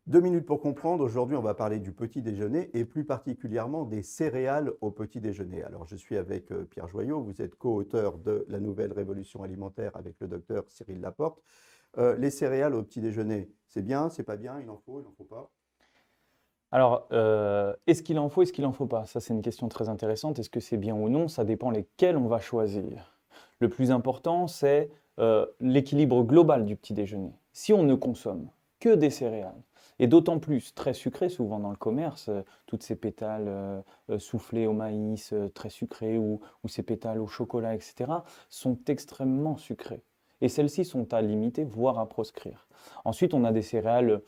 2 minutes pour comprendre. Aujourd'hui, on va parler du petit déjeuner et plus particulièrement des céréales au petit déjeuner. Alors, je suis avec Pierre Joyot. Vous êtes co-auteur de La Nouvelle Révolution alimentaire avec le docteur Cyril Laporte. Les céréales au petit déjeuner, c'est bien, c'est pas bien, il en faut, il n'en faut pas? Alors, est-ce qu'il en faut, est-ce qu'il en faut pas? Ça, c'est une question très intéressante. Est-ce que c'est bien ou non? Ça dépend lesquels on va choisir. Le plus important, c'est l'équilibre global du petit déjeuner. Si on ne consomme que des céréales, et d'autant plus très sucrées, souvent dans le commerce, toutes ces pétales soufflées au maïs, très sucrées, ou ces pétales au chocolat, etc., sont extrêmement sucrées. Et celles-ci sont à limiter, voire à proscrire. Ensuite, on a des céréales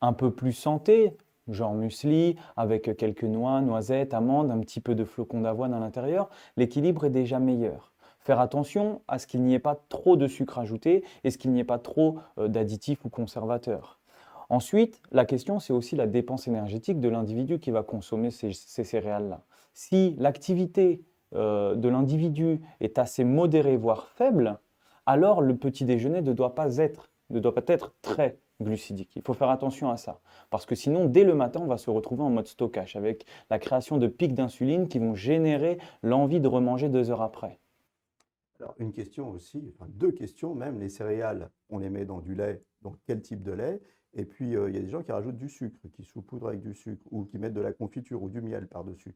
un peu plus santé, genre muesli, avec quelques noix, noisettes, amandes, un petit peu de flocons d'avoine à l'intérieur, l'équilibre est déjà meilleur. Faire attention à ce qu'il n'y ait pas trop de sucre ajouté et ce qu'il n'y ait pas trop d'additifs ou conservateurs. Ensuite, la question, c'est aussi la dépense énergétique de l'individu qui va consommer ces céréales-là. Si l'activité de l'individu est assez modérée, voire faible, alors le petit déjeuner ne doit pas être très glucidique. Il faut faire attention à ça. Parce que sinon, dès le matin, on va se retrouver en mode stockage avec la création de pics d'insuline qui vont générer l'envie de remanger 2 heures après. Alors, une question aussi, enfin 2 questions même. Les céréales, on les met dans du lait, donc quel type de lait? Et puis, il y a des gens qui rajoutent du sucre, qui saupoudrent avec du sucre ou qui mettent de la confiture ou du miel par-dessus.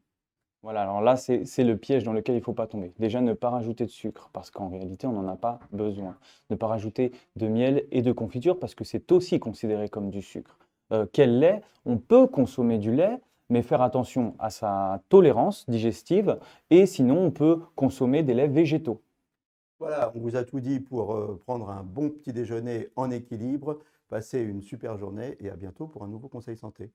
Voilà, alors là, c'est le piège dans lequel il ne faut pas tomber. Déjà, ne pas rajouter de sucre, parce qu'en réalité, on n'en a pas besoin. Ne pas rajouter de miel et de confiture, parce que c'est aussi considéré comme du sucre. Quel lait? On peut consommer du lait, mais faire attention à sa tolérance digestive, et sinon, on peut consommer des laits végétaux. Voilà, on vous a tout dit pour prendre un bon petit déjeuner en équilibre. Passez une super journée et à bientôt pour un nouveau conseil santé.